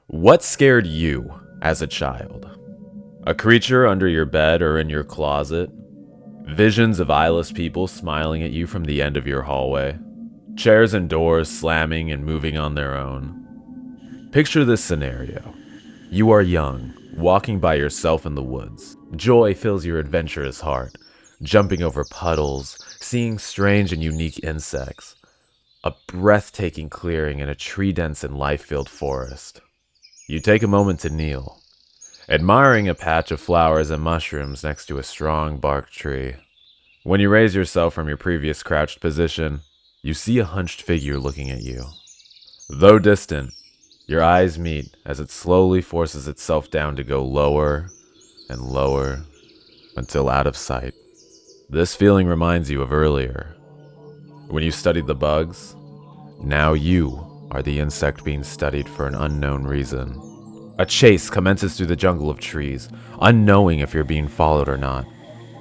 What scared you as a child? A creature under your bed or in your closet? Visions of eyeless people smiling at you from the end of your hallway? Chairs and doors slamming and moving on their own? Picture this scenario. You are young, walking by yourself in the woods. Joy fills your adventurous heart, jumping over puddles, seeing strange and unique insects. A breathtaking clearing in a tree-dense and life-filled forest. You take a moment to kneel, admiring a patch of flowers and mushrooms next to a strong bark tree. When you raise yourself from your previous crouched position, you see a hunched figure looking at you. Though distant, your eyes meet as it slowly forces itself down to go lower and lower until out of sight. This feeling reminds you of earlier, when you studied the bugs. Now you are the insect being studied for an unknown reason. A chase commences through the jungle of trees, unknowing if you're being followed or not.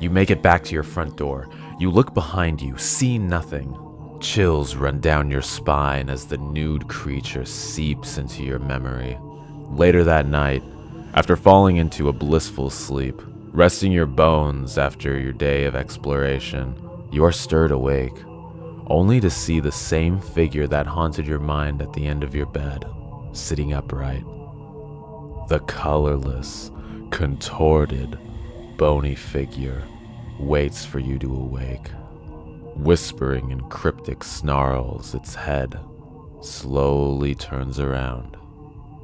You make it back to your front door. You look behind you, see nothing. Chills run down your spine as the nude creature seeps into your memory. Later that night, after falling into a blissful sleep, resting your bones after your day of exploration, you are stirred awake, only to see the same figure that haunted your mind at the end of your bed, sitting upright. The colorless, contorted, bony figure waits for you to awake, whispering in cryptic snarls. Its head slowly turns around.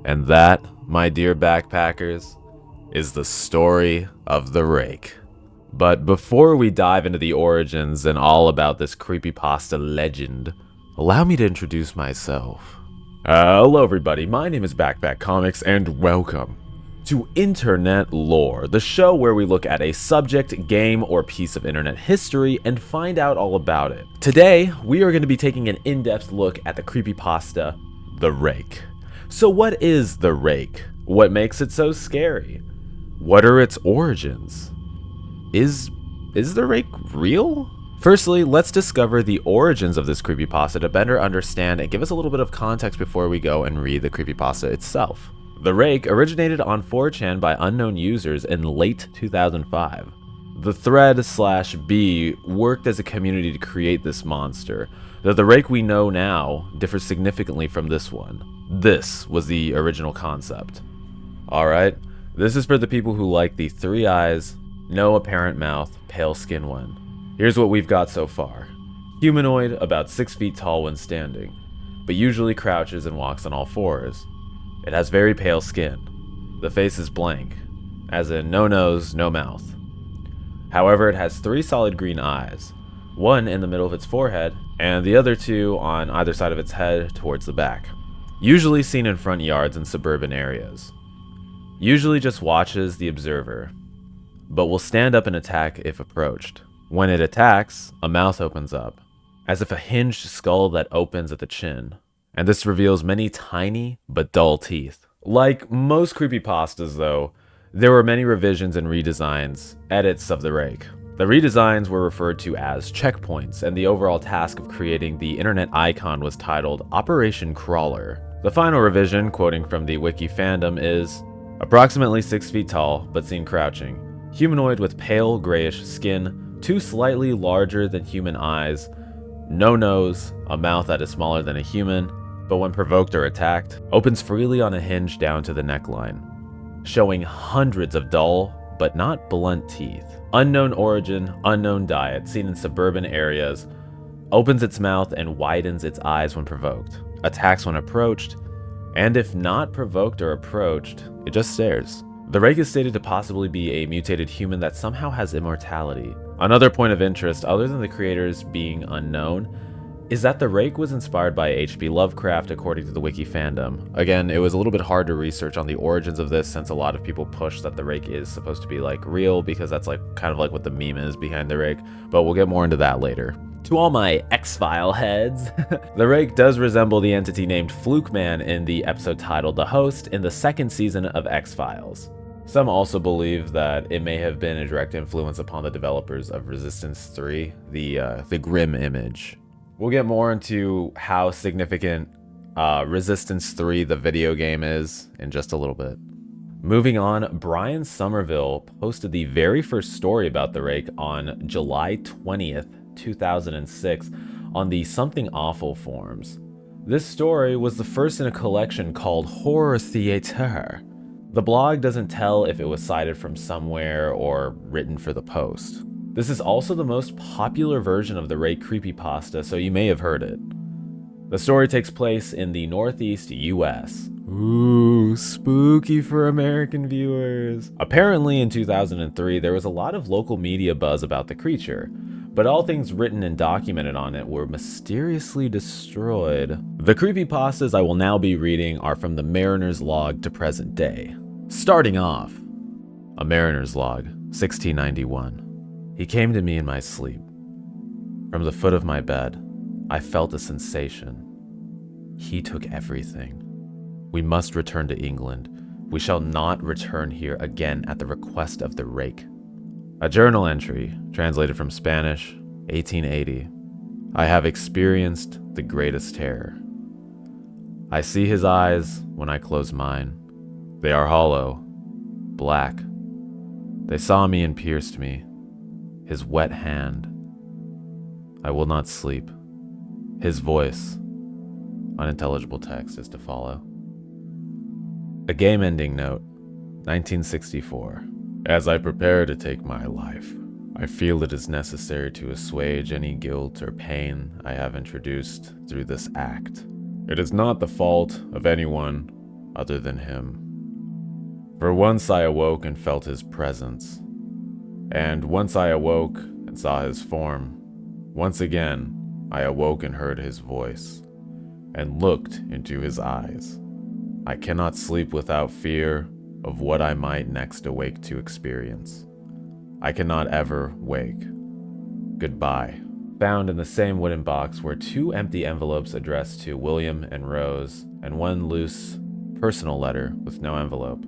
And that, my dear backpackers, is the story of the Rake. But before we dive into the origins and all about this creepypasta legend, allow me to introduce myself. Hello everybody, my name is Backpack Comics and welcome to Internet Lore, the show where we look at a subject, game, or piece of internet history and find out all about it. Today, we are going to be taking an in-depth look at the creepypasta, The Rake. So what is The Rake? What makes it so scary? What are its origins? Is the Rake real? Firstly, let's discover the origins of this creepypasta to better understand and give us a little bit of context before we go and read the creepypasta itself. The Rake originated on 4chan by unknown users in late 2005. The thread/B worked as a community to create this monster, though the Rake we know now differs significantly from this one. This was the original concept. Alright, this is for the people who like the 3 eyes, no apparent mouth, pale skin one. Here's what we've got so far. Humanoid, about 6 feet tall when standing, but usually crouches and walks on all fours. It has very pale skin. The face is blank, as in no nose, no mouth. However, it has 3 solid green eyes, one in the middle of its forehead, and the other 2 on either side of its head towards the back. Usually seen in front yards and suburban areas. Usually just watches the observer, but will stand up and attack if approached. When it attacks, a mouth opens up, as if a hinged skull that opens at the chin, and this reveals many tiny but dull teeth. Like most creepypastas though, there were many revisions and redesigns, edits of the Rake. The redesigns were referred to as checkpoints, and the overall task of creating the internet icon was titled Operation Crawler. The final revision, quoting from the wiki fandom, is approximately 6 feet tall, but seen crouching. Humanoid with pale grayish skin, 2 slightly larger than human eyes, no nose, a mouth that is smaller than a human, but when provoked or attacked, opens freely on a hinge down to the neckline, showing hundreds of dull but not blunt teeth. Unknown origin, unknown diet, seen in suburban areas, opens its mouth and widens its eyes when provoked, attacks when approached, and if not provoked or approached, it just stares. The Rake is stated to possibly be a mutated human that somehow has immortality. Another point of interest, other than the creators being unknown, is that the Rake was inspired by H.P. Lovecraft according to the wiki fandom. Again, it was a little bit hard to research on the origins of this since a lot of people push that the Rake is supposed to be like real because that's like kind of like what the meme is behind the Rake, but we'll get more into that later. To all my X-File heads, the Rake does resemble the entity named Fluke Man in the episode titled The Host in the 2nd season of X-Files. Some also believe that it may have been a direct influence upon the developers of Resistance 3, the Grim image. We'll get more into how significant Resistance 3, the video game, is in just a little bit. Moving on, Brian Somerville posted the very first story about the Rake on July 20th, 2006 on the Something Awful forums. This story was the first in a collection called Horror Theater. The blog doesn't tell if it was cited from somewhere or written for the post. This is also the most popular version of the Rake creepypasta, so you may have heard it. The story takes place in the Northeast US. Ooh, spooky for American viewers. Apparently in 2003, there was a lot of local media buzz about the creature, but all things written and documented on it were mysteriously destroyed. The creepypastas I will now be reading are from the Mariner's Log to present day. Starting off, a Mariner's Log, 1691. He came to me in my sleep. From the foot of my bed, I felt a sensation. He took everything. We must return to England. We shall not return here again at the request of the Rake. A journal entry, translated from Spanish, 1880. I have experienced the greatest terror. I see his eyes when I close mine. They are hollow, black. They saw me and pierced me. His wet hand. I will not sleep. His voice. Unintelligible text is to follow. A game ending note, 1964. As I prepare to take my life, I feel it is necessary to assuage any guilt or pain I have introduced through this act. It is not the fault of anyone other than him. For once I awoke and felt his presence, and once I awoke and saw his form, once again I awoke and heard his voice, and looked into his eyes. I cannot sleep without fear of what I might next awake to experience. I cannot ever wake. Goodbye. Found in the same wooden box were 2 empty envelopes addressed to William and Rose, and 1 loose, personal letter with no envelope.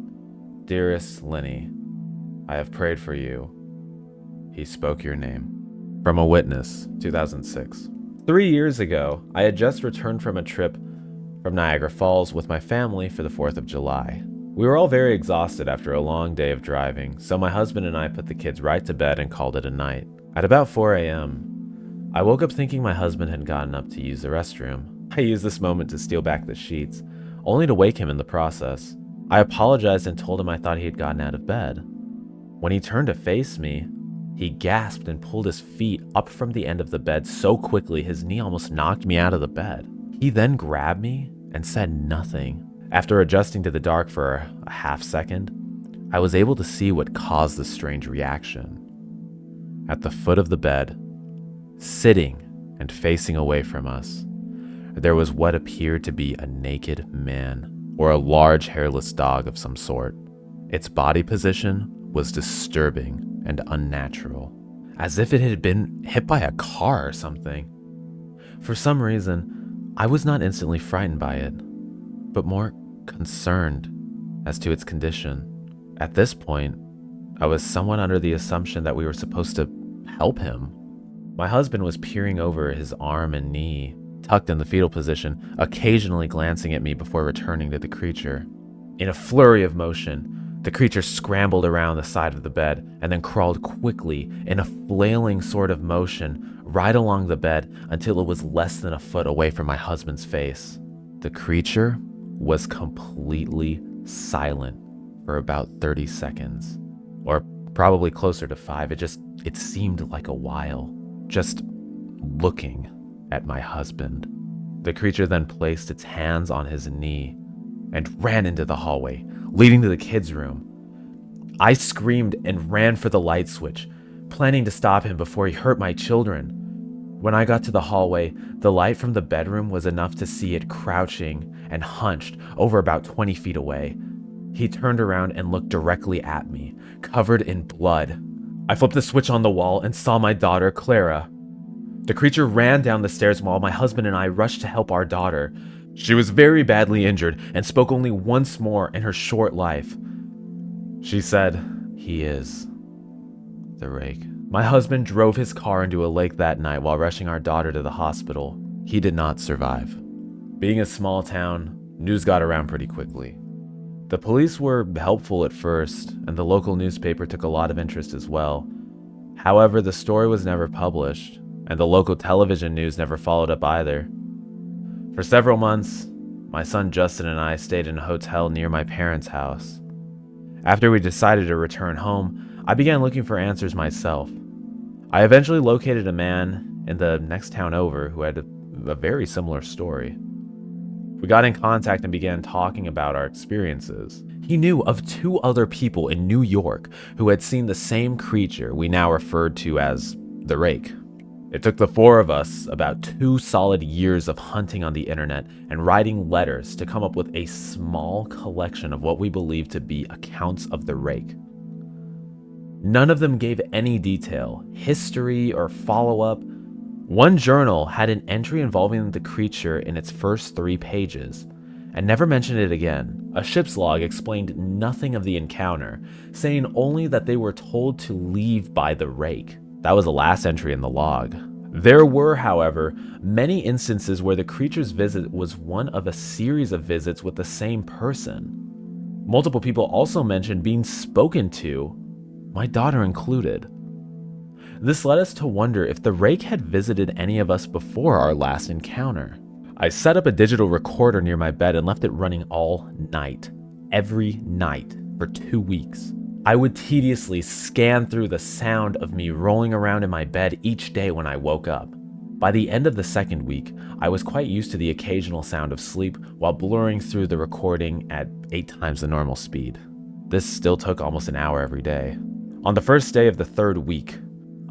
Dearest Lenny, I have prayed for you. He spoke your name. From a witness, 2006. 3 years ago, I had just returned from a trip from Niagara Falls with my family for the 4th of July. We were all very exhausted after a long day of driving, so my husband and I put the kids right to bed and called it a night. At about 4 a.m., I woke up thinking my husband had gotten up to use the restroom. I used this moment to steal back the sheets, only to wake him in the process. I apologized and told him I thought he had gotten out of bed. When he turned to face me, he gasped and pulled his feet up from the end of the bed so quickly his knee almost knocked me out of the bed. He then grabbed me and said nothing. After adjusting to the dark for a half second, I was able to see what caused the strange reaction. At the foot of the bed, sitting and facing away from us, there was what appeared to be a naked man or a large hairless dog of some sort. Its body position was disturbing and unnatural, as if it had been hit by a car or something. For some reason, I was not instantly frightened by it, but more concerned as to its condition. At this point, I was somewhat under the assumption that we were supposed to help him. My husband was peering over his arm and knee, tucked in the fetal position, occasionally glancing at me before returning to the creature. In a flurry of motion, the creature scrambled around the side of the bed and then crawled quickly in a flailing sort of motion right along the bed until it was less than a foot away from my husband's face. The creature was completely silent for about 30 seconds, or probably closer to 5. It seemed like a while, just looking at my husband. The creature then placed its hands on his knee and ran into the hallway, leading to the kids' room. I screamed and ran for the light switch, planning to stop him before he hurt my children. When I got to the hallway, the light from the bedroom was enough to see it crouching and hunched over about 20 feet away. He turned around and looked directly at me, covered in blood. I flipped the switch on the wall and saw my daughter, Clara. The creature ran down the stairs while my husband and I rushed to help our daughter. She was very badly injured and spoke only once more in her short life. She said, "He is the Rake." My husband drove his car into a lake that night while rushing our daughter to the hospital. He did not survive. Being a small town, news got around pretty quickly. The police were helpful at first, and the local newspaper took a lot of interest as well. However, the story was never published, and the local television news never followed up either. For several months, my son Justin and I stayed in a hotel near my parents' house. After we decided to return home, I began looking for answers myself. I eventually located a man in the next town over who had a very similar story. We got in contact and began talking about our experiences. He knew of 2 other people in New York who had seen the same creature we now referred to as the Rake. It took the 4 of us about 2 solid years of hunting on the internet and writing letters to come up with a small collection of what we believed to be accounts of the Rake. None of them gave any detail, history, or follow-up. One journal had an entry involving the creature in its first 3 pages, and never mentioned it again. A ship's log explained nothing of the encounter, saying only that they were told to leave by the Rake. That was the last entry in the log. There were, however, many instances where the creature's visit was one of a series of visits with the same person. Multiple people also mentioned being spoken to, my daughter included. This led us to wonder if the Rake had visited any of us before our last encounter. I set up a digital recorder near my bed and left it running all night, every night, for 2 weeks. I would tediously scan through the sound of me rolling around in my bed each day when I woke up. By the end of the 2nd week, I was quite used to the occasional sound of sleep while blurring through the recording at 8 times the normal speed. This still took almost an hour every day. On the first day of the 3rd week,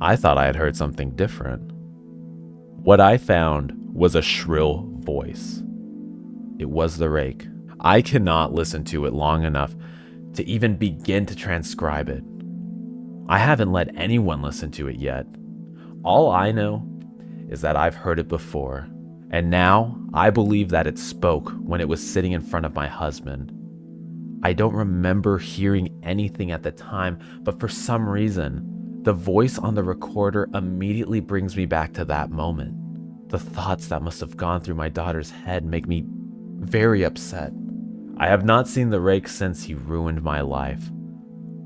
I thought I had heard something different. What I found was a shrill voice. It was the Rake. I cannot listen to it long enough to even begin to transcribe it. I haven't let anyone listen to it yet. All I know is that I've heard it before, and now I believe that it spoke when it was sitting in front of my husband. I don't remember hearing anything at the time, but for some reason, the voice on the recorder immediately brings me back to that moment. The thoughts that must have gone through my daughter's head make me very upset. I have not seen the Rake since he ruined my life,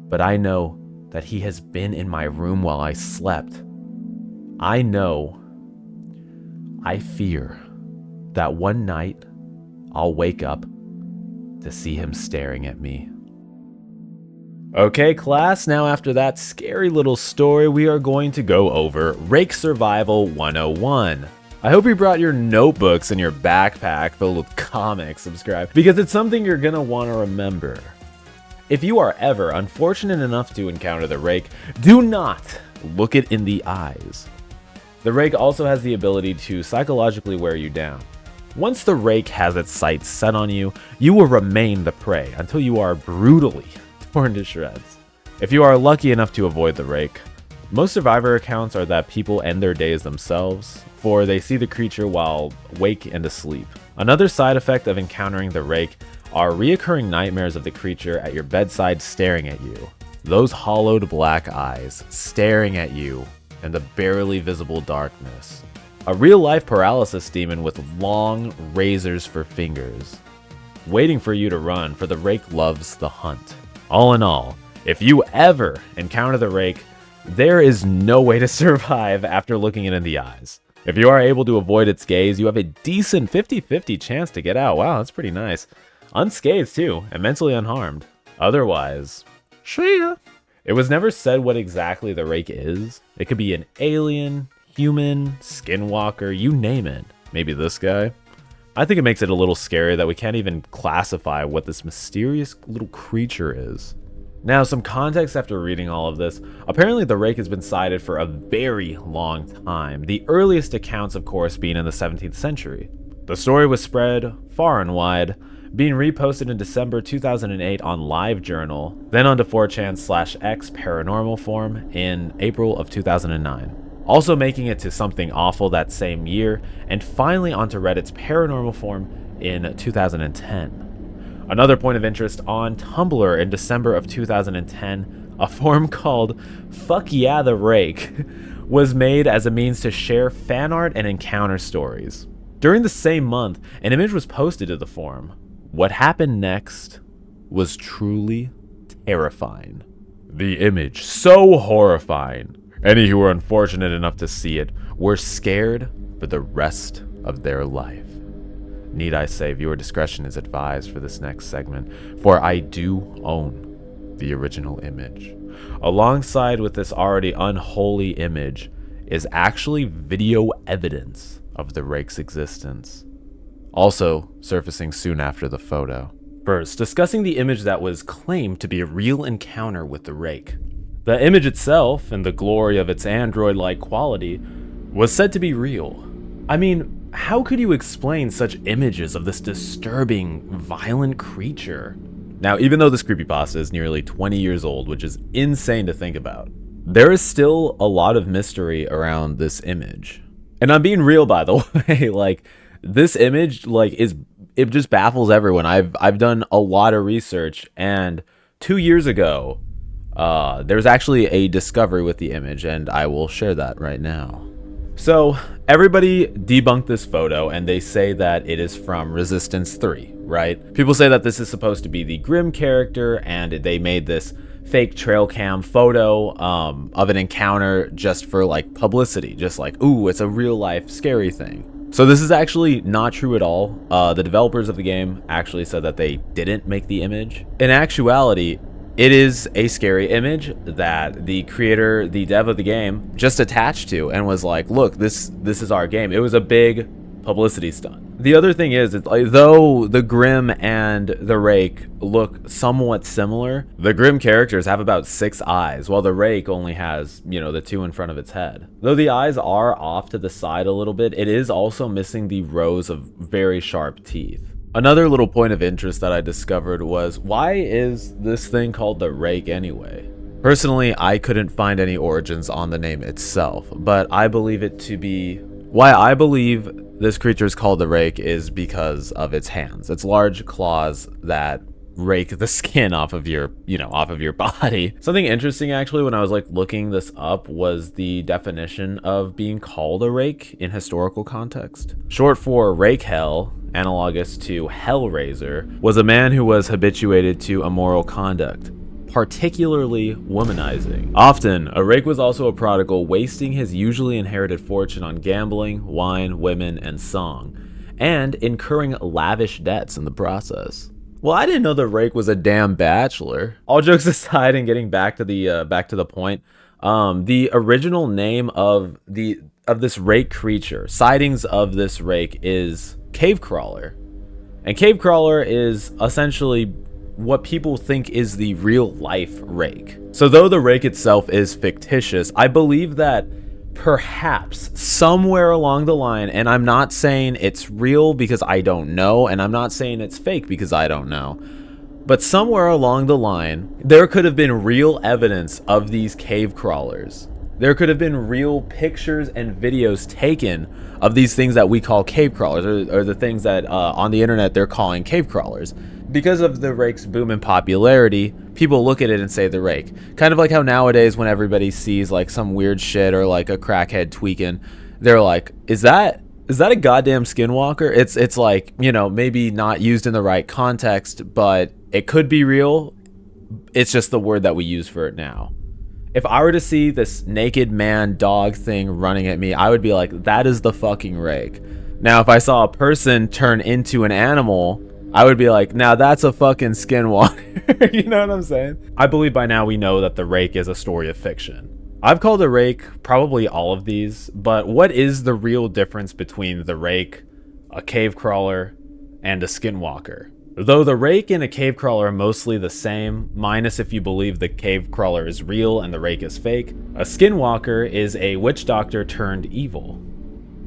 but I know that he has been in my room while I slept. I fear that one night I'll wake up to see him staring at me. Okay, class, now after that scary little story, we are going to go over Rake Survival 101. I hope you brought your notebooks and your backpack filled with comics, subscribe, because it's something you're gonna want to remember. If you are ever unfortunate enough to encounter the Rake, do not look it in the eyes. The Rake also has the ability to psychologically wear you down. Once the Rake has its sights set on you, you will remain the prey until you are brutally torn to shreds. If you are lucky enough to avoid the Rake, most survivor accounts are that people end their days themselves, for they see the creature while awake and asleep. Another side effect of encountering the Rake are reoccurring nightmares of the creature at your bedside staring at you. Those hollowed black eyes staring at you in the barely visible darkness. A real-life paralysis demon with long razors for fingers, waiting for you to run, for the Rake loves the hunt. All in all, if you ever encounter the Rake, there is no way to survive after looking it in the eyes. If you are able to avoid its gaze, you have a decent 50-50 chance to get out. Wow, that's pretty nice. Unscathed too, and mentally unharmed. Otherwise, see ya. It was never said what exactly the Rake is. It could be an alien, human, skinwalker, you name it. Maybe this guy. I think it makes it a little scary that we can't even classify what this mysterious little creature is. Now, some context after reading all of this. Apparently the Rake has been sighted for a very long time, the earliest accounts of course being in the 17th century. The story was spread far and wide, being reposted in December 2008 on LiveJournal, then onto 4chan/X Paranormal Forum in April of 2009. Also making it to Something Awful that same year, and finally onto Reddit's Paranormal Forum in 2010. Another point of interest, on Tumblr in December of 2010, a forum called Fuck Yeah the Rake was made as a means to share fan art and encounter stories. During the same month, an image was posted to the forum. What happened next was truly terrifying. The image, so horrifying. Any who were unfortunate enough to see it were scared for the rest of their life. Need I say, viewer discretion is advised for this next segment, for I do own the original image. Alongside with this already unholy image is actually video evidence of the Rake's existence, also surfacing soon after the photo. First, discussing the image that was claimed to be a real encounter with the Rake. The image itself, and the glory of its android-like quality, was said to be real. I mean, how could you explain such images of this disturbing, violent creature? Now, even though this creepypasta is nearly 20 years old, which is insane to think about, there is still a lot of mystery around this image. And I'm being real, by the way, like, this image, like, it just baffles everyone. I've done a lot of research, and 2 years ago, there's actually a discovery with the image, and I will share that right now. So, everybody debunked this photo, and they say that it is from Resistance 3, right? People say that this is supposed to be the Grimm character, and they made this fake trail cam photo of an encounter just for, like, publicity. Just like, ooh, it's a real-life scary thing. So this is actually not true at all. The developers of the game actually said that they didn't make the image. In actuality, it is a scary image that the creator, the dev of the game, just attached to and was like, look, this is our game. It was a big publicity stunt. The other thing is, it's like, though the Grimm and the Rake look somewhat similar, the Grimm characters have about 6 eyes, while the Rake only has, you know, the 2 in front of its head. Though the eyes are off to the side a little bit, it is also missing the rows of very sharp teeth. Another little point of interest that I discovered was, why is this thing called the Rake anyway? Personally, I couldn't find any origins on the name itself, but I believe it to be... Why I believe this creature is called the Rake is because of its hands. Its large claws that rake the skin off of your, off of your body. Something interesting actually when I was like looking this up was the definition of being called a Rake in historical context. Short for Rake Hell, analogous to Hellraiser, was a man who was habituated to immoral conduct, particularly womanizing. Often, a Rake was also a prodigal, wasting his usually inherited fortune on gambling, wine, women, and song, and incurring lavish debts in the process. Well, I didn't know the Rake was a damn bachelor. All jokes aside, and getting back to the point, the original name of this Rake creature, sightings of this Rake, is cave crawler, and cave crawler is essentially what people think is the real life Rake. So though the Rake itself is fictitious, I believe that perhaps somewhere along the line, and I'm not saying it's real because I don't know, and I'm not saying it's fake because I don't know, but somewhere along the line, there could have been real evidence of these cave crawlers. There could have been real pictures and videos taken of these things that we call cave crawlers, or the things that on the internet they're calling cave crawlers. Because of the Rake's boom in popularity, people look at it and say the Rake. Kind of like how nowadays when everybody sees like some weird shit or like a crackhead tweaking, they're like, is that a goddamn skinwalker? It's like, maybe not used in the right context, but it could be real. It's just the word that we use for it now. If I were to see this naked man dog thing running at me, I would be like, that is the fucking Rake. Now, if I saw a person turn into an animal, I would be like, now that's a fucking skinwalker. You know what I'm saying? I believe by now we know that the Rake is a story of fiction. I've called a Rake probably all of these, but what is the real difference between the Rake, a cave crawler, and a skinwalker? Though the Rake and a cave crawler are mostly the same, minus if you believe the cave crawler is real and the Rake is fake, a skinwalker is a witch doctor turned evil.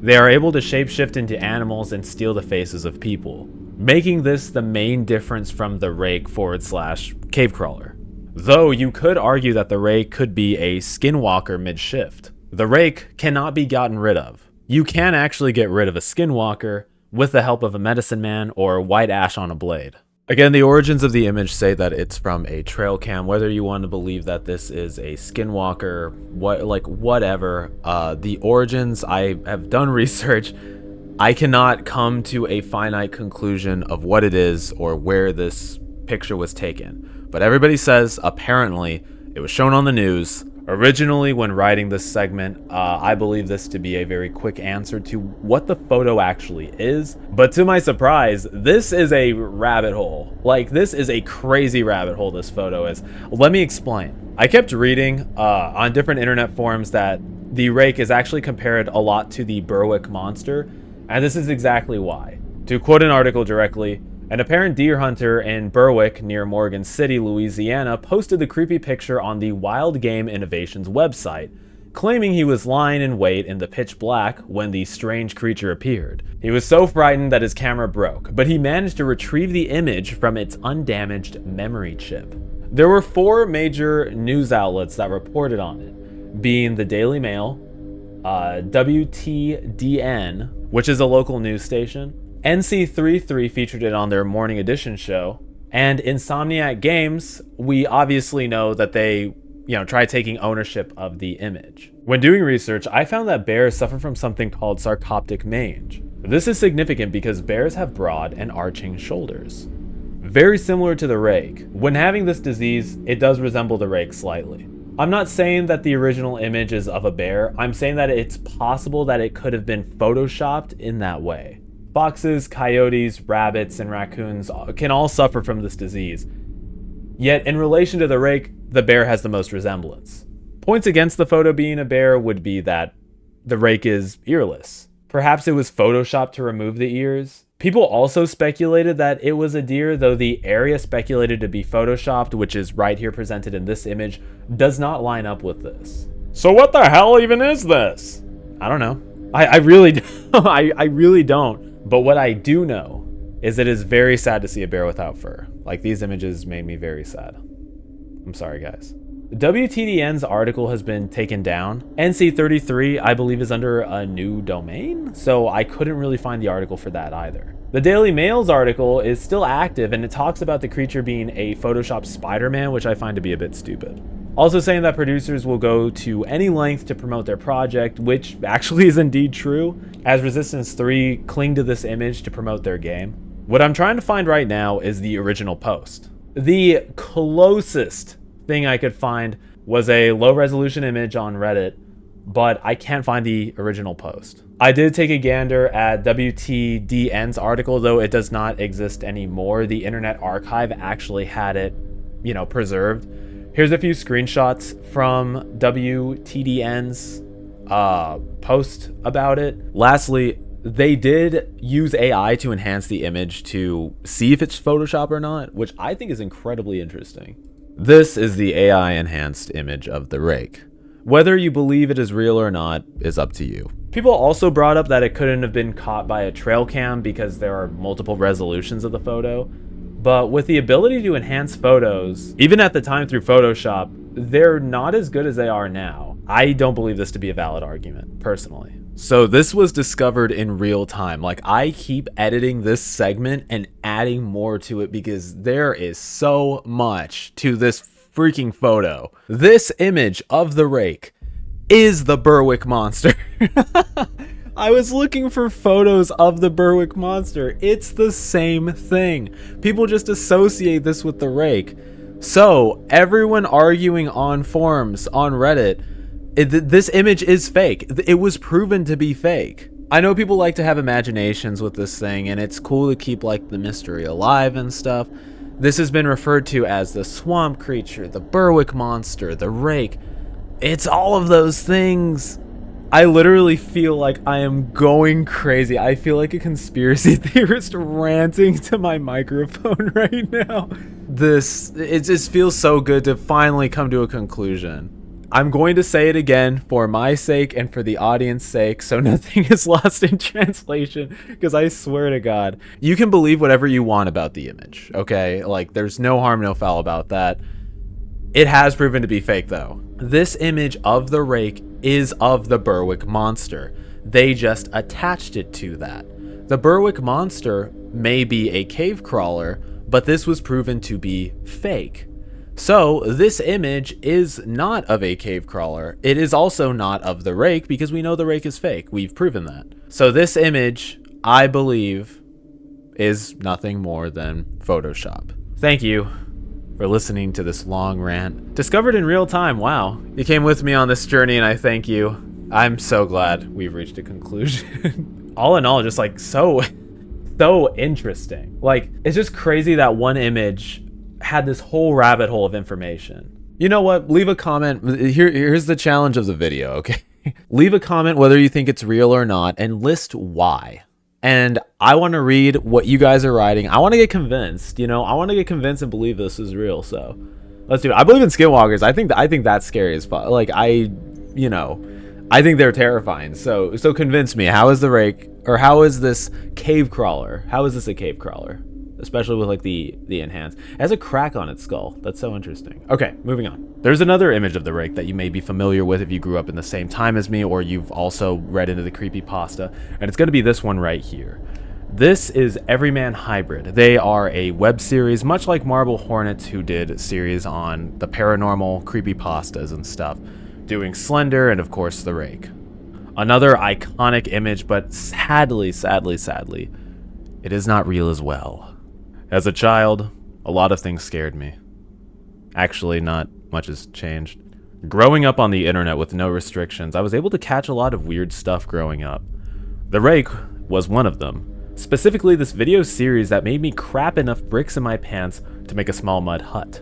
They are able to shapeshift into animals and steal the faces of people, making this the main difference from the Rake / cave crawler. Though you could argue that the Rake could be a skinwalker mid-shift. The Rake cannot be gotten rid of. You can actually get rid of a skinwalker with the help of a medicine man or white ash on a blade. Again, the origins of the image say that it's from a trail cam. Whether you want to believe that this is a skinwalker, whatever, the origins, I have done research. I cannot come to a finite conclusion of what it is or where this picture was taken. But everybody says apparently it was shown on the news. Originally, when writing this segment, I believe this to be a very quick answer to what the photo actually is. But to my surprise, this is a rabbit hole. Like, this is a crazy rabbit hole, this photo is. Let me explain. I kept reading on different internet forums that the Rake is actually compared a lot to the Berwick monster, and this is exactly why. To quote an article directly, an apparent deer hunter in Berwick near Morgan City, Louisiana, posted the creepy picture on the Wild Game Innovations website, claiming he was lying in wait in the pitch black when the strange creature appeared. He was so frightened that his camera broke, but he managed to retrieve the image from its undamaged memory chip. There were 4 major news outlets that reported on it, being the Daily Mail, WTDN, which is a local news station, NC33 featured it on their morning edition show, and Insomniac Games, we obviously know that they, try taking ownership of the image. When doing research, I found that bears suffer from something called sarcoptic mange. This is significant because bears have broad and arching shoulders. Very similar to the rake. When having this disease, it does resemble the rake slightly. I'm not saying that the original image is of a bear, I'm saying that it's possible that it could have been photoshopped in that way. Foxes, coyotes, rabbits, and raccoons can all suffer from this disease. Yet, in relation to the rake, the bear has the most resemblance. Points against the photo being a bear would be that the rake is earless. Perhaps it was photoshopped to remove the ears. People also speculated that it was a deer, though the area speculated to be photoshopped, which is right here presented in this image, does not line up with this. So what the hell even is this? I don't know. I really I really don't. But what I do know is it is very sad to see a bear without fur. Like, these images made me very sad. I'm sorry, guys. WTDN's article has been taken down. NC33, I believe, is under a new domain, so I couldn't really find the article for that either. The Daily Mail's article is still active, and it talks about the creature being a Photoshopped Spider-Man, which I find to be a bit stupid. Also saying that producers will go to any length to promote their project, which actually is indeed true, as Resistance 3 cling to this image to promote their game. What I'm trying to find right now is the original post. The closest thing I could find was a low-resolution image on Reddit, but I can't find the original post. I did take a gander at WTDN's article, though it does not exist anymore. The Internet Archive actually had it, preserved. Here's a few screenshots from WTDN's post about it. Lastly, they did use AI to enhance the image to see if it's Photoshop or not, which I think is incredibly interesting. This is the AI enhanced image of the rake. Whether you believe it is real or not is up to you. People also brought up that it couldn't have been caught by a trail cam because there are multiple resolutions of the photo. But with the ability to enhance photos, even at the time through Photoshop, they're not as good as they are now. I don't believe this to be a valid argument, personally. So this was discovered in real time. Like, I keep editing this segment and adding more to it because there is so much to this freaking photo. This image of the rake is the Berwick monster. I was looking for photos of the Berwick monster. It's the same thing. People just associate this with the rake. So everyone arguing on forums, on Reddit, this image is fake. It was proven to be fake. I know people like to have imaginations with this thing, and it's cool to keep like the mystery alive and stuff. This has been referred to as the swamp creature, the Berwick monster, the rake. It's all of those things. I literally feel like I am going crazy. I feel like a conspiracy theorist ranting to my microphone right now. It just feels so good to finally come to a conclusion. I'm going to say it again for my sake and for the audience's sake, so nothing is lost in translation, because I swear to God, you can believe whatever you want about the image, okay? Like, there's no harm, no foul about that. It has proven to be fake, though. This image of the rake is of the Berwick monster. They just attached it to that. The Berwick monster may be a cave crawler, but this was proven to be fake. So this image is not of a cave crawler. It is also not of the rake because we know the rake is fake. We've proven that. So this image I believe is nothing more than Photoshop. Thank you for listening to this long rant. Discovered in real time, wow. You came with me on this journey and I thank you. I'm so glad we've reached a conclusion. All in all, just like so interesting. Like, it's just crazy that one image had this whole rabbit hole of information. You know what? Leave a comment. Here's the challenge of the video, okay? Leave a comment whether you think it's real or not and list why. And I want to read what you guys are writing. I want to get convinced, you know? I want to get convinced and believe this is real, so let's do it. I believe in skinwalkers. I think that's scary as fuck. Like, I think they're terrifying. So convince me. How is the Rake, or how is this cave crawler? How is this a cave crawler? Especially with like the enhanced. It has a crack on its skull. That's so interesting. Okay, moving on. There's another image of the Rake that you may be familiar with if you grew up in the same time as me, or you've also read into the creepypasta, and it's going to be this one right here. This is Everyman Hybrid. They are a web series, much like Marble Hornets, who did series on the paranormal creepypastas and stuff, doing Slender and of course the Rake. Another iconic image, but sadly, it is not real as well. As a child, a lot of things scared me. Actually, not much has changed. Growing up on the internet with no restrictions, I was able to catch a lot of weird stuff growing up. The Rake was one of them. Specifically, this video series that made me crap enough bricks in my pants to make a small mud hut.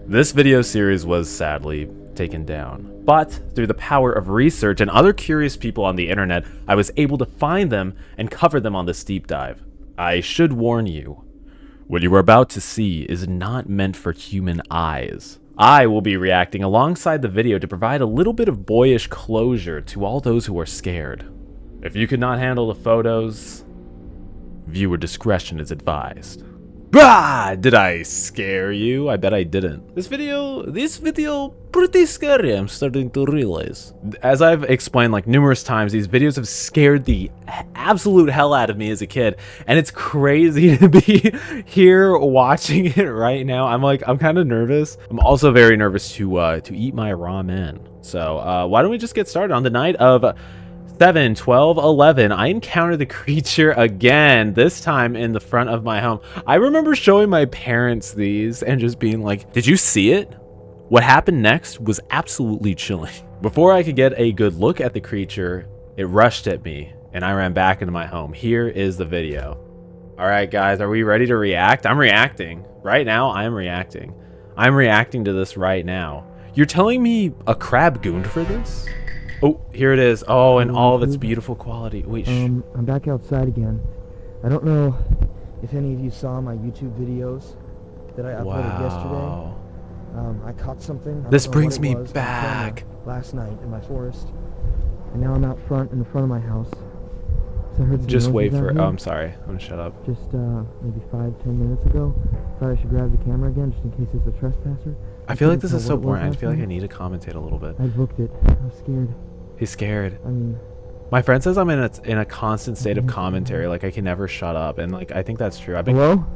This video series was sadly taken down. But through the power of research and other curious people on the internet, I was able to find them and cover them on this deep dive. I should warn you, what you are about to see is not meant for human eyes. I will be reacting alongside the video to provide a little bit of boyish closure to all those who are scared. If you could not handle the photos, viewer discretion is advised. Bah! Did I scare you? I bet I didn't. This video pretty scary, I'm starting to realize. As I've explained like numerous times, these videos have scared the absolute hell out of me as a kid, and it's crazy to be here watching it right now. I'm kind of nervous. I'm also very nervous to eat my ramen. So why don't we just get started? On the night of 7/12/11, I encountered the creature again, this time in the front of my home. I remember showing my parents these and just being like, did you see it? What happened next was absolutely chilling. Before I could get a good look at the creature, it rushed at me and I ran back into my home. Here is the video. All right, guys, are we ready to react? I'm reacting. Right now, I'm reacting. I'm reacting to this right now. You're telling me a crab gooned for this? Oh, here it is. Oh, and all of its beautiful quality. Wait, I'm back outside again. I don't know if any of you saw my YouTube videos that I uploaded yesterday. I caught something. This brings me back. Last night in my forest, and now I'm out front in the front of my house. So I heard some just wait noises for. out Oh, here. I'm sorry. I'm gonna shut up. Just maybe 5-10 minutes ago. Thought I should grab the camera again just in case there's a trespasser. I feel like this is so boring. I feel like I need to commentate a little bit. I booked it. I was scared. He's scared. I mean, my friend says I'm in a constant state of commentary. Like I can never shut up, and like I think that's true. Hello?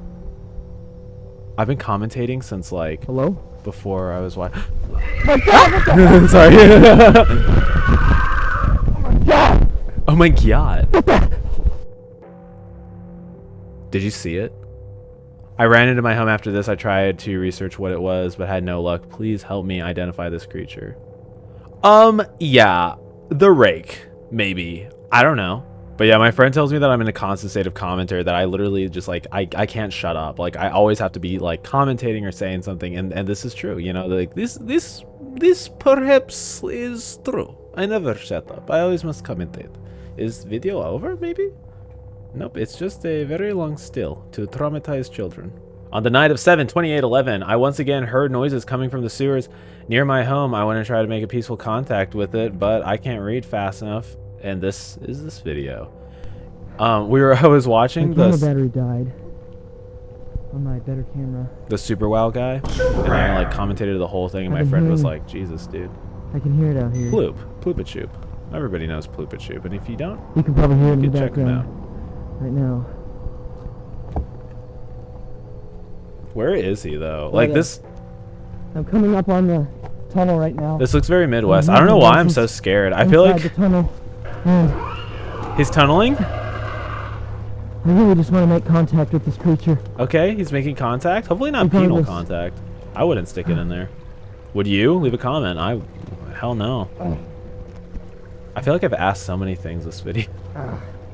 I've been commentating since like Hello? before I was watching. My God! Sorry. Oh my God! Oh my God. Did you see it? I ran into my home after this. I tried to research what it was, but had no luck. Please help me identify this creature. Yeah, the Rake, maybe. I don't know. But yeah, my friend tells me that I'm in a constant state of commentary, that I literally just like, I can't shut up. Like I always have to be like commentating or saying something. And this is true, you know, like this perhaps is true. I never shut up. I always must commentate. Is video over maybe? Nope, it's just a very long still to traumatize children. On the night of 7/28/11, I once again heard noises coming from the sewers near my home. I went and tried to make a peaceful contact with it, but I can't read fast enough. And this is this video. I was watching my camera battery died on my better camera. The Super Wow guy, and I like commentated the whole thing, and my friend was like, "Jesus, dude." I can hear it out here. Ploopachoop. Everybody knows Ploopachoop, and if you don't, you can probably hear it in the check him background out right now. Where is he though? Like this. I'm coming up on the tunnel right now. This looks very Midwest. I don't know why I'm so scared. I feel like the tunnel. he's tunneling. I really just want to make contact with this creature. Okay, he's making contact. Hopefully not penal contact. I wouldn't stick it in there. Would you? Leave a comment. Hell no. I feel like I've asked so many things this video.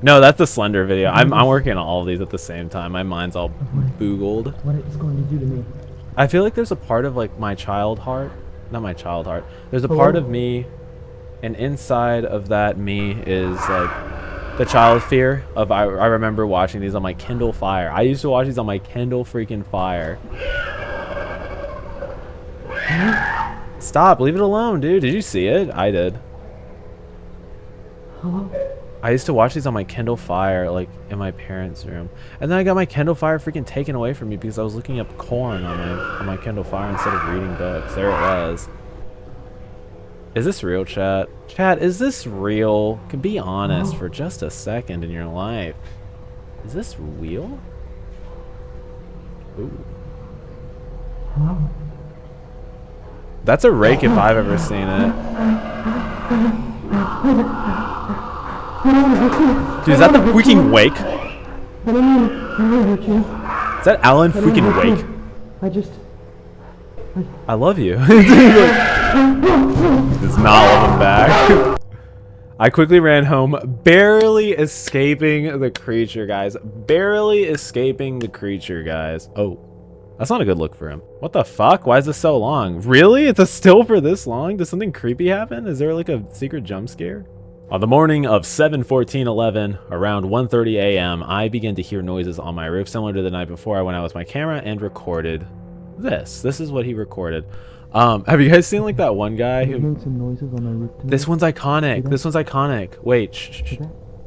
No, that's the Slender video. I'm working on all of these at the same time. My mind's all boogled. What it's going to do to me. I feel like there's a part of like my child heart. Not my child heart. There's a part of me, and inside of that me is like the child fear of I remember watching these on my Kindle Fire. I used to watch these on my Kindle freaking Fire. Stop, leave it alone, dude. Did you see it? I did. Hello? I used to watch these on my Kindle Fire, like in my parents' room, and then I got my Kindle Fire freaking taken away from me because I was looking up corn on my Kindle Fire instead of reading books. There it was. Is this real, chat? Chat, is this real? Can be honest for just a second in your life. Is this real? Ooh. Hello? That's a rake if I've ever seen it. Dude, is that the freaking Wake? Is that Alan freaking Wake? I love you. Does not love him back. I quickly ran home, barely escaping the creature, guys. Barely escaping the creature, guys. Oh, that's not a good look for him. What the fuck? Why is this so long? Really? It's a still for this long? Does something creepy happen? Is there like a secret jump scare? On the morning of 7/14/11, around 1:30 a.m., I began to hear noises on my roof, similar to the night before. I went out with my camera and recorded this. This is what he recorded. Have you guys seen like that one guy who... some noises on my roof tonight? This one's iconic. This one's iconic. Wait, shh.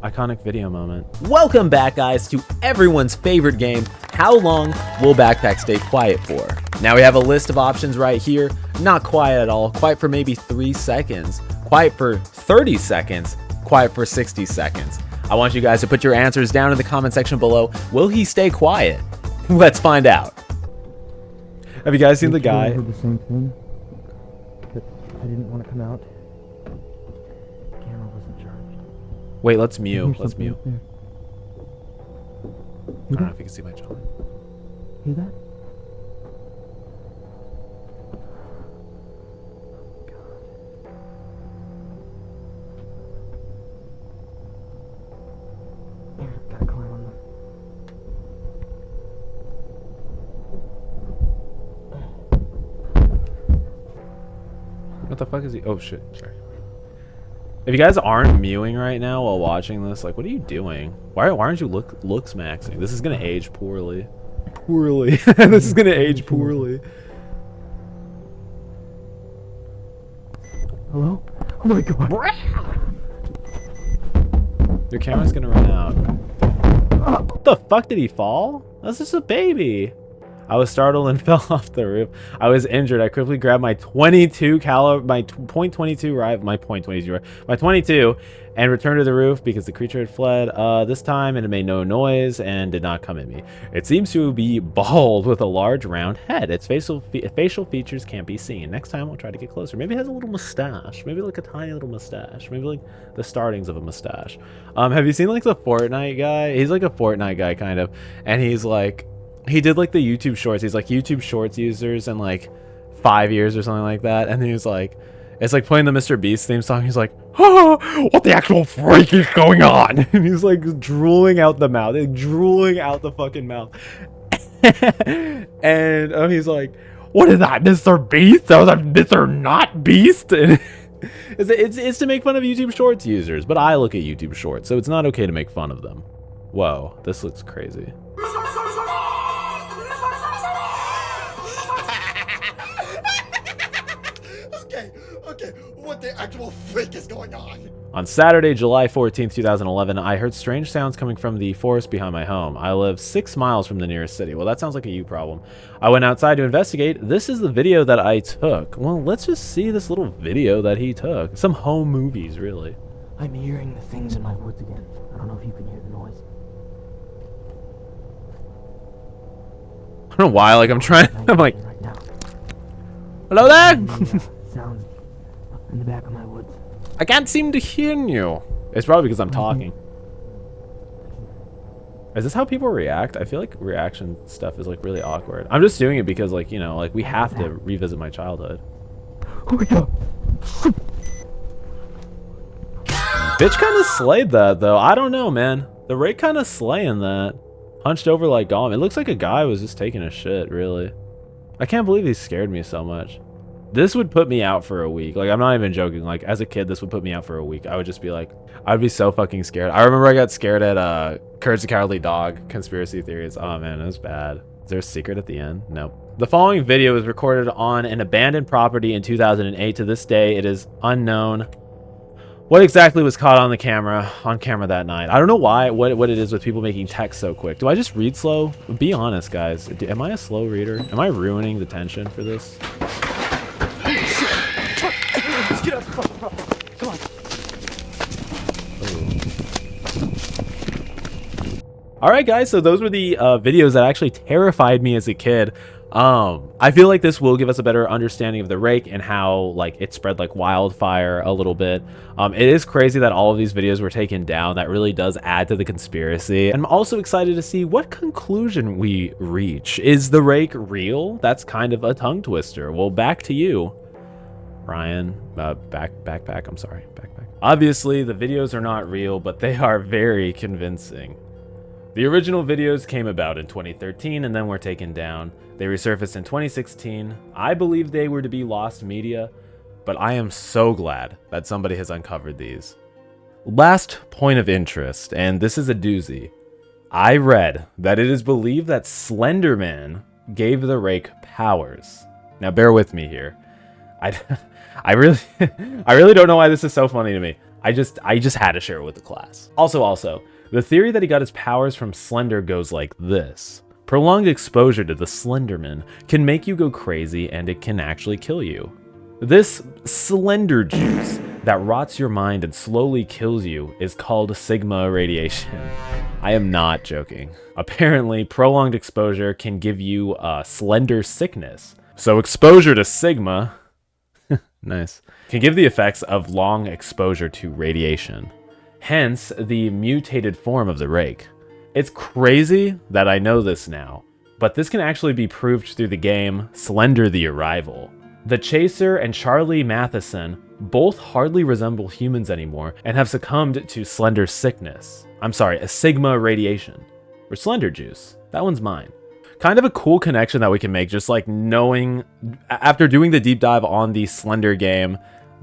Iconic video moment. Welcome back, guys, to everyone's favorite game, How Long Will Backpack Stay Quiet For? Now we have a list of options right here. Not quiet at all. Quiet for maybe 3 seconds. Quiet for 30 seconds. Quiet for 60 seconds. I want you guys to put your answers down in the comment section below. Will he stay quiet? Let's find out. Have you guys seen the guy? I heard the same thing, but I didn't want to come out. The camera wasn't charged. Wait, let's mute. Let's mute. I Hear don't know that? if you can see my John. Hear that? Here, gotta climb on them. What the fuck is he? Oh shit, sorry. If you guys aren't mewing right now while watching this, like, what are you doing? Why aren't you looks maxing? This is gonna age poorly. This is gonna age poorly. Hello? Oh my god. Your camera's gonna run out. What the fuck, did he fall? That's just a baby. I was startled and fell off the roof. I was injured. I quickly grabbed my .22 and returned to the roof because the creature had fled this time, and it made no noise and did not come at me. It seems to be bald with a large round head. Its facial features can't be seen. Next time we'll try to get closer. Maybe it has a little mustache. Maybe like a tiny little mustache. Maybe like the startings of a mustache. Have you seen like the Fortnite guy? He's like a Fortnite guy kind of, and he's like, he did like the YouTube shorts. He's like YouTube shorts users in like 5 years or something like that. And he was like, it's like playing the Mr. Beast theme song. He's like, oh, what the actual freak is going on? And he's like drooling out the mouth, like drooling out the fucking mouth. And he's like, what is that, Mr. Beast? That was a Mr. Not Beast. And it's to make fun of YouTube shorts users, but I look at YouTube shorts, so it's not okay to make fun of them. Whoa, this looks crazy. Okay, what the actual freak is going on? On Saturday, July 14th, 2011, I heard strange sounds coming from the forest behind my home. I live 6 miles from the nearest city. Well, that sounds like a you problem. I went outside to investigate. This is the video that I took. Well, let's just see this little video that he took. Some home movies, really. I'm hearing the things in my woods again. I don't know if you can hear the noise. I don't know why, like I'm like, right now. hello there? Sounds up in the back of my woods. I can't seem to hear you. It's probably because I'm talking. Is this how people react? I feel like reaction stuff is like really awkward. I'm just doing it because like, you know, like we have to revisit my childhood. Bitch kind of slayed that though. I don't know, man. The Rake kind of slaying that. Hunched over like Gollum. It looks like a guy was just taking a shit, really. I can't believe he scared me so much. This would put me out for a week. Like, I'm not even joking. Like, as a kid, this would put me out for a week. I would just be like, I'd be so fucking scared. I remember I got scared at Courage the Cowardly Dog conspiracy theories. Oh man, it was bad. Is there a secret at the end? Nope. The following video was recorded on an abandoned property in 2008. To this day, it is unknown what exactly was caught on camera that night. I don't know why, what it is with people making text so quick. Do I just read slow? Be honest, guys. Am I a slow reader? Am I ruining the tension for this? Let's get up. Come on. All right, guys. So those were the videos that actually terrified me as a kid. I feel like this will give us a better understanding of the Rake and how like it spread like wildfire a little bit. It is crazy that all of these videos were taken down. That really does add to the conspiracy. And I'm also excited to see what conclusion we reach. Is the Rake real? That's kind of a tongue twister. Well, back to you, Ryan. Backpack. I'm sorry, backpack. Obviously, the videos are not real, but they are very convincing. The original videos came about in 2013 and then were taken down. They resurfaced in 2016. I believe they were to be lost media, but I am so glad that somebody has uncovered these. Last point of interest, and this is a doozy. I read that it is believed that Slenderman gave the Rake powers. Now bear with me here. I really don't know why this is so funny to me. I just had to share it with the class. Also, the theory that he got his powers from Slender goes like this. Prolonged exposure to the Slenderman can make you go crazy and it can actually kill you. This Slender juice that rots your mind and slowly kills you is called Sigma radiation. I am not joking. Apparently, prolonged exposure can give you Slender sickness. So exposure to Sigma, nice, can give the effects of long exposure to radiation. Hence, the mutated form of the Rake. It's crazy that I know this now, but this can actually be proved through the game Slender the Arrival. The Chaser and Charlie Matheson both hardly resemble humans anymore and have succumbed to Slender sickness. I'm sorry, a Sigma radiation. Or Slender juice. That one's mine. Kind of a cool connection that we can make, just like knowing, after doing the deep dive on the Slender game,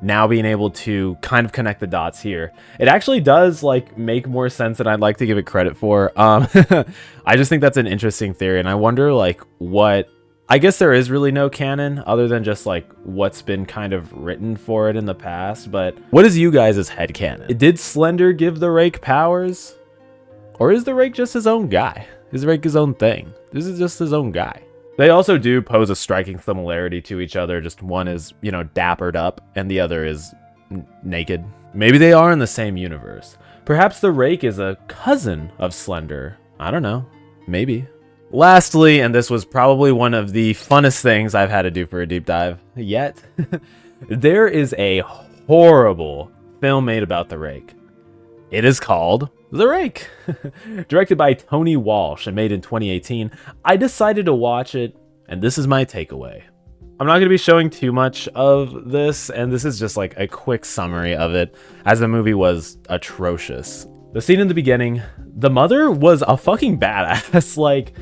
now being able to kind of connect the dots here. It actually does like make more sense than I'd like to give it credit for. I just think that's an interesting theory, and I wonder like what, I guess there is really no canon other than just like what's been kind of written for it in the past, but what is you guys' headcanon? Did Slender give the Rake powers? Or is the Rake just his own guy? Is the Rake his own thing? This is just his own guy. They also do pose a striking similarity to each other. Just one is, you know, dappered up and the other is naked. Maybe they are in the same universe. Perhaps the Rake is a cousin of Slender. I don't know. Maybe. Lastly, and this was probably one of the funnest things I've had to do for a deep dive yet, there is a horrible film made about the Rake. It is called The Rake, directed by Tony Walsh and made in 2018. I decided to watch it, and this is my takeaway. I'm not going to be showing too much of this, and this is just like a quick summary of it, as the movie was atrocious. The scene in the beginning, the mother was a fucking badass. Like,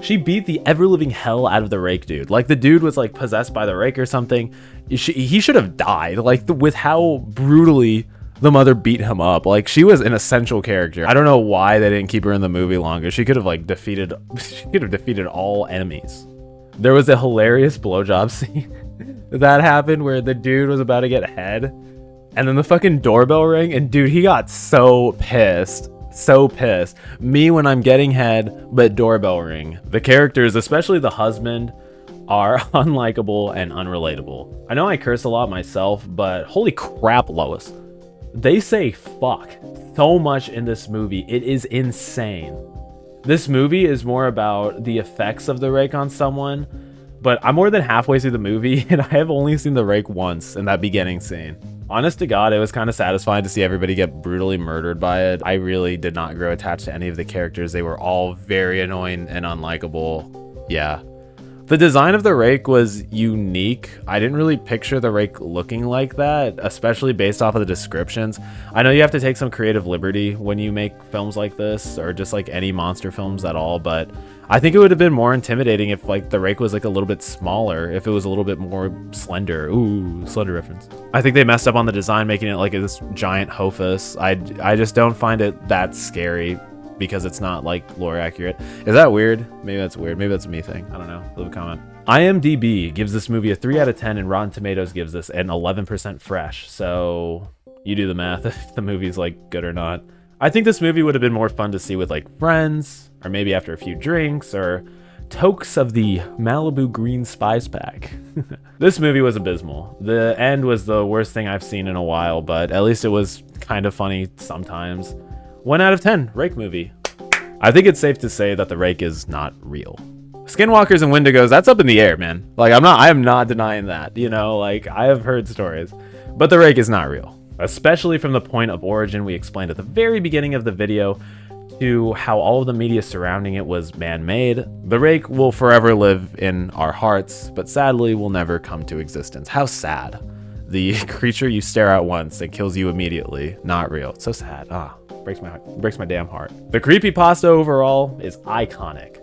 she beat the ever-living hell out of the Rake dude. Like, the dude was like possessed by the Rake or something. He should have died, like with how brutally the mother beat him up. Like, she was an essential character. I don't know why they didn't keep her in the movie longer. She could have like defeated all enemies. There was a hilarious blowjob scene that happened where the dude was about to get head, and then the fucking doorbell rang, and dude, he got so pissed. So pissed. Me when I'm getting head, but doorbell ring. The characters, especially the husband, are unlikable and unrelatable. I know I curse a lot myself, but holy crap, Lois. They say fuck so much in this movie. It is insane. This movie is more about the effects of the Rake on someone, but I'm more than halfway through the movie and I have only seen the Rake once in that beginning scene. Honest to God, it was kind of satisfying to see everybody get brutally murdered by it. I really did not grow attached to any of the characters. They were all very annoying and unlikable. Yeah. The design of the Rake was unique. I didn't really picture the Rake looking like that, especially based off of the descriptions. I know you have to take some creative liberty when you make films like this, or just like any monster films at all, but I think it would have been more intimidating if like the Rake was like a little bit smaller, if it was a little bit more slender. Ooh, Slender reference. I think they messed up on the design, making it like this giant hofus. I just don't find it that scary, because it's not like lore accurate. Is that weird? Maybe that's weird. Maybe that's a me thing. I don't know. Leave a comment. IMDb gives this movie a 3 out of 10 and Rotten Tomatoes gives this an 11% fresh. So you do the math if the movie's like good or not. I think this movie would have been more fun to see with like friends, or maybe after a few drinks, or tokes of the Malibu Green Spice Pack. This movie was abysmal. The end was the worst thing I've seen in a while, but at least it was kind of funny sometimes. 1 out of 10, Rake movie. I think it's safe to say that the Rake is not real. Skinwalkers and Wendigos, that's up in the air, man. Like, I am not denying that, you know, like, I have heard stories. But the Rake is not real. Especially from the point of origin we explained at the very beginning of the video, to how all of the media surrounding it was man-made. The Rake will forever live in our hearts, but sadly will never come to existence. How sad. The creature you stare at once and kills you immediately. Not real. It's so sad. Breaks my damn heart. The creepypasta overall is iconic.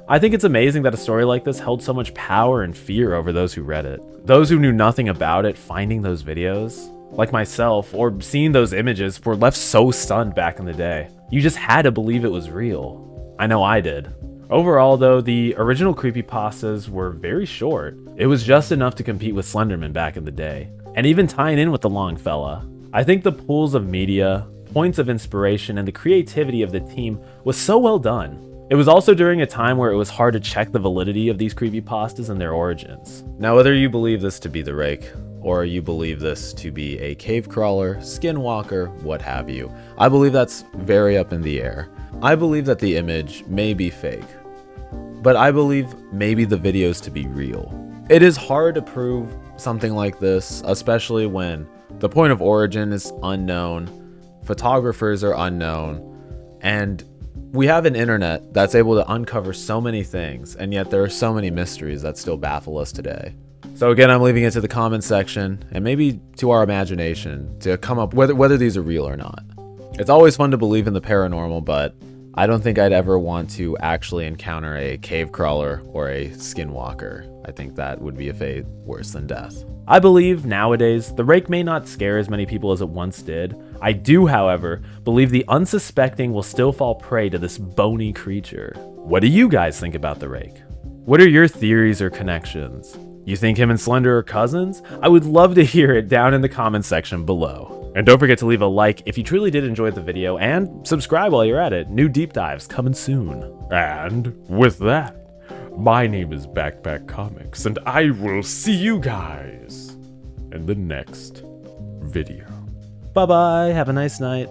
I think it's amazing that a story like this held so much power and fear over those who read it. Those who knew nothing about it finding those videos, like myself, or seeing those images, were left so stunned back in the day. You just had to believe it was real. I know I did. Overall though, the original creepypastas were very short. It was just enough to compete with Slenderman back in the day, and even tying in with the long fella. I think the pools of media, points of inspiration, and the creativity of the team was so well done. It was also during a time where it was hard to check the validity of these creepypastas and their origins. Now, whether you believe this to be the Rake, or you believe this to be a cave crawler, skinwalker, what have you, I believe that's very up in the air. I believe that the image may be fake, but I believe maybe the videos to be real. It is hard to prove something like this, especially when the point of origin is unknown, photographers are unknown, and we have an internet that's able to uncover so many things, and yet there are so many mysteries that still baffle us today. So again, I'm leaving it to the comments section, and maybe to our imagination, to come up whether these are real or not. It's always fun to believe in the paranormal, but I don't think I'd ever want to actually encounter a cave crawler or a skinwalker. I think that would be a fate worse than death. I believe nowadays the Rake may not scare as many people as it once did. I do, however, believe the unsuspecting will still fall prey to this bony creature. What do you guys think about the Rake? What are your theories or connections? You think him and Slender are cousins? I would love to hear it down in the comments section below. And don't forget to leave a like if you truly did enjoy the video, and subscribe while you're at it. New deep dives coming soon. And with that, my name is Backpack Comics, and I will see you guys in the next video. Bye-bye. Have a nice night.